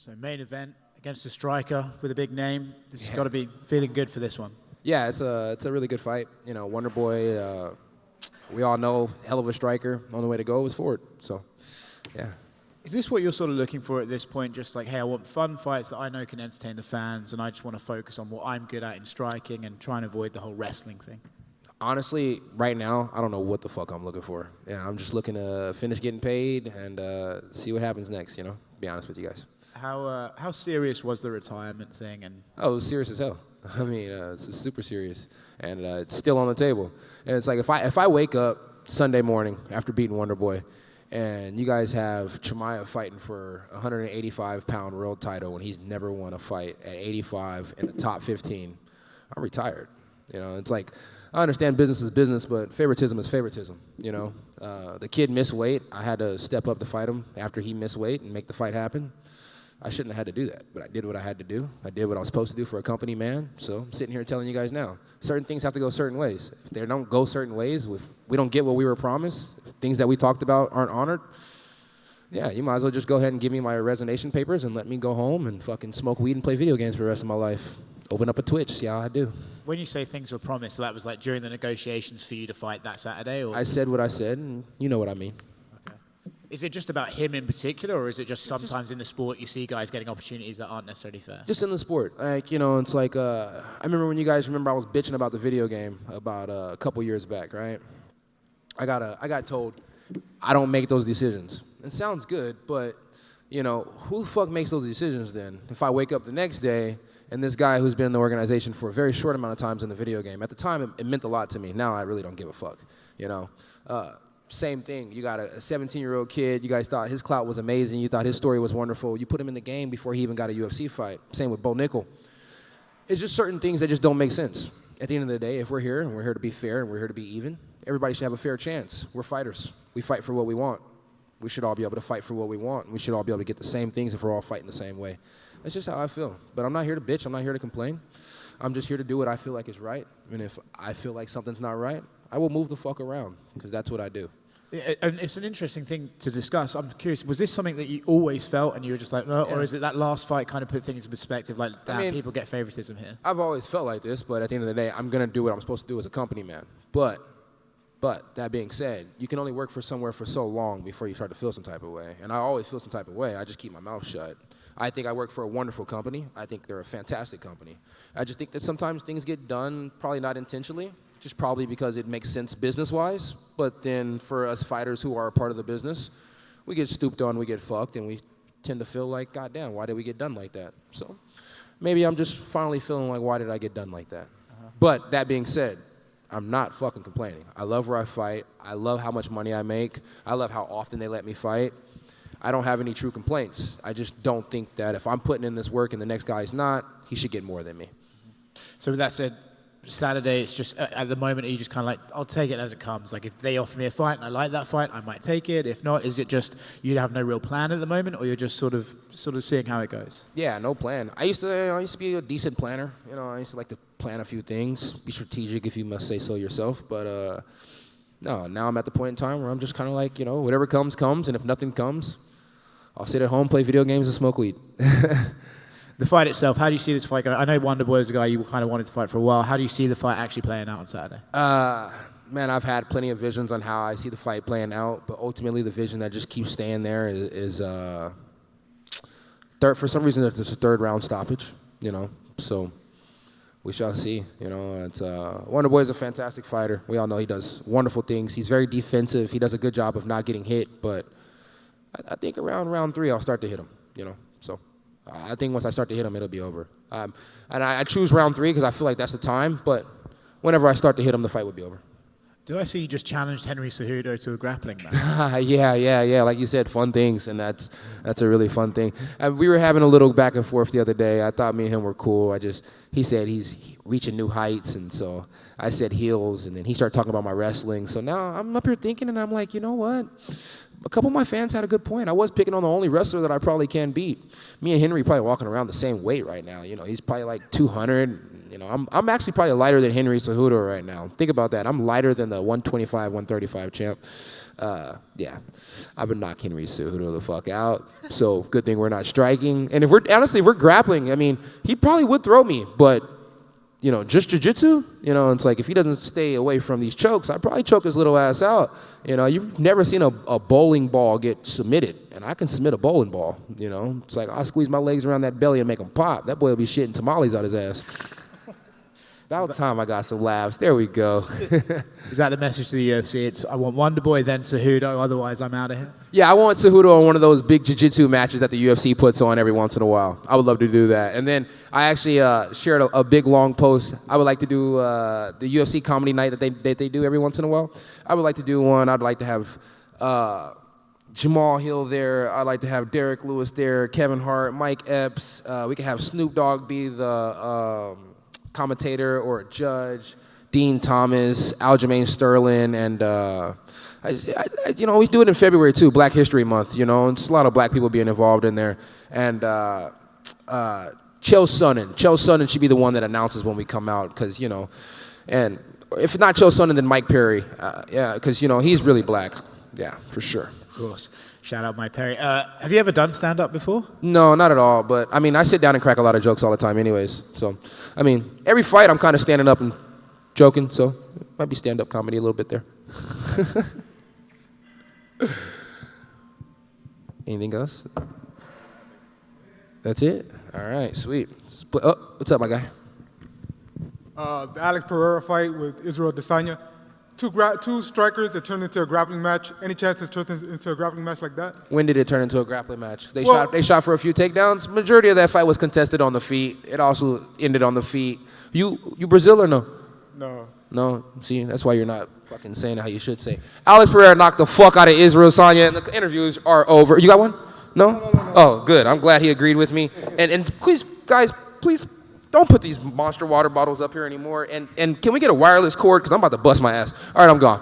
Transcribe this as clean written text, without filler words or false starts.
So main event against a striker with a big name. This has got to be feeling good for this one. Yeah, it's a really good fight. You know, Wonder Boy, we all know, hell of a striker. Only way to go was forward. So, yeah. Is this what you're sort of looking for at this point? Just like, hey, I want fun fights that I know can entertain the fans, and I just want to focus on what I'm good at in striking and try and avoid the whole wrestling thing? Honestly, right now, I don't know what the fuck I'm looking for. Yeah, I'm just looking to finish getting paid and see what happens next, you know, be honest with you guys. How serious was the retirement thing? And Oh, it was serious as hell. I mean, it's super serious, and it's still on the table. And it's like if I wake up Sunday morning after beating Wonder Boy, and you guys have Chimaev fighting for a 185-pound world title when he's never won a fight at 85 in the top 15, I'm retired. You know, it's like, I understand business is business, but favoritism is favoritism, you know. The kid missed weight. I had to step up to fight him after he missed weight and make the fight happen. I shouldn't have had to do that, but I did what I had to do. I did what I was supposed to do for a company man, so I'm sitting here telling you guys now. Certain things have to go certain ways. If they don't go certain ways, if we don't get what we were promised, if things that we talked about aren't honored, yeah, you might as well just go ahead and give me my resignation papers and let me go home and fucking smoke weed and play video games for the rest of my life. Open up a Twitch, see how I do. when you say things were promised, so that was like during the negotiations for you to fight that Saturday? Or? I said what I said, and you know what I mean. Is it just about him in particular, or is it just sometimes in the sport you see guys getting opportunities that aren't necessarily fair? Just in the sport. Like, you know, it's like, I remember when you guys remember I was bitching about the video game about a couple years back, right? I got told, I don't make those decisions. It sounds good, but, you know, who the fuck makes those decisions then? If I wake up the next day and this guy who's been in the organization for a very short amount of times in the video game, at the time it meant a lot to me. Now I really don't give a fuck, you know? Same thing. You got a 17-year-old kid. You guys thought his clout was amazing. You thought his story was wonderful. You put him in the game before he even got a UFC fight. Same with Bo Nickel. It's just certain things that just don't make sense. At the end of the day, if we're here and we're here to be fair and we're here to be even, everybody should have a fair chance. We're fighters. We fight for what we want. We should all be able to fight for what we want. We should all be able to get the same things if we're all fighting the same way. That's just how I feel. But I'm not here to bitch. I'm not here to complain. I'm just here to do what I feel like is right. And if I feel like something's not right, I will move the fuck around because that's what I do. And it's an interesting thing to discuss. I'm curious, was this something that you always felt and you were just like, no, or is it that last fight kind of put things in perspective, like, damn, I mean, people get favoritism here? I've always felt like this, but at the end of the day, I'm going to do what I'm supposed to do as a company man. But that being said, you can only work for somewhere for so long before you start to feel some type of way. And I always feel some type of way. I just keep my mouth shut. I think I work for a wonderful company. I think they're a fantastic company. I just think that sometimes things get done probably not intentionally, just probably because it makes sense business-wise. But then for us fighters who are a part of the business, we get stooped on, we get fucked, and we tend to feel like, God damn, why did we get done like that? So maybe I'm just finally feeling like, why did I get done like that? But that being said, I'm not fucking complaining. I love where I fight. I love how much money I make. I love how often they let me fight. I don't have any true complaints. I just don't think that if I'm putting in this work and the next guy's not, he should get more than me. So with that said, Saturday, it's just, at the moment, are you just kind of like, I'll take it as it comes? Like, if they offer me a fight and I like that fight, I might take it. If not, is it just you have no real plan at the moment, or you're just sort of seeing how it goes? Yeah, no plan. I used to be a decent planner. You know, I used to like to plan a few things, be strategic if you must say so yourself. But no, now I'm at the point in time where I'm just kind of like, you know, whatever comes, comes. And if nothing comes, I'll sit at home, play video games, and smoke weed. The fight itself, how do you see this fight going? I know Wonder Boy is a guy you kind of wanted to fight for a while. How do you see the fight actually playing out on Saturday? Man, I've had plenty of visions on how I see the fight playing out, but ultimately the vision that just keeps staying there is third. For some reason, there's a third round stoppage, you know. So we shall see. You know, it's Wonder Boy is a fantastic fighter. We all know he does wonderful things. He's very defensive. He does a good job of not getting hit, but I think around round 3 I'll start to hit him. You know, so. I think once I start to hit him, it'll be over. And I choose round 3 because I feel like that's the time, but whenever I start to hit him, the fight would be over. Did I see you just challenged Henry Cejudo to a grappling match? Yeah. Like you said, fun things, and that's a really fun thing. We were having a little back and forth the other day. I thought me and him were cool. He said he's reaching new heights, and so I said heels, and then he started talking about my wrestling. So now I'm up here thinking, and I'm like, you know what? A couple of my fans had a good point. I was picking on the only wrestler that I probably can beat. Me and Henry probably walking around the same weight right now. You know, he's probably like 200, You know, I'm actually probably lighter than Henry Cejudo right now. Think about that. I'm lighter than the 125, 135 champ. Yeah, I would knock Henry Cejudo the fuck out. So good thing we're not striking. And if we're grappling, I mean, he probably would throw me, but you know, just jiu-jitsu, you know, it's like if he doesn't stay away from these chokes, I'd probably choke his little ass out. You know, you've never seen a bowling ball get submitted, and I can submit a bowling ball, you know. It's like I'll squeeze my legs around that belly and make him pop. That boy will be shitting tamales out his ass. About time I got some laughs. There we go. Is that the message to the UFC? It's I want Wonder Boy, then Cejudo, otherwise I'm out of here? Yeah, I want Cejudo on one of those big jiu-jitsu matches that the UFC puts on every once in a while. I would love to do that. And then I actually shared a big, long post. I would like to do the UFC comedy night that they do every once in a while. I would like to do one. I'd like to have Jamal Hill there. I'd like to have Derek Lewis there, Kevin Hart, Mike Epps. We could have Snoop Dogg be the commentator or a judge, Dean Thomas, Aljamain Sterling, and you know, we do it in February too, Black History Month. You know, it's a lot of black people being involved in there, and Chael Sonnen should be the one that announces when we come out, because you know, and if not Chael Sonnen, then Mike Perry, yeah, because you know he's really black, yeah, for sure. Of course. Shout out Mike Perry. Have you ever done stand-up before? No, not at all. But, I mean, I sit down and crack a lot of jokes all the time anyways. So, I mean, every fight I'm kind of standing up and joking. So, might be stand-up comedy a little bit there. Anything else? That's it? All right, sweet. Oh, what's up, my guy? The Alex Pereira fight with Israel Adesanya. Two strikers that turned into a grappling match. Any chance it turns into a grappling match like that? When did it turn into a grappling match? They shot for a few takedowns. Majority of that fight was contested on the feet. It also ended on the feet. You Brazil or no? No. No? See, that's why you're not fucking saying it how you should say. Alex Pereira knocked the fuck out of Israel Adesanya, and the interviews are over. You got one? No? No. Oh, good. I'm glad he agreed with me. And please, guys, please don't put these monster water bottles up here anymore. And can we get a wireless cord? Because I'm about to bust my ass. All right, I'm gone.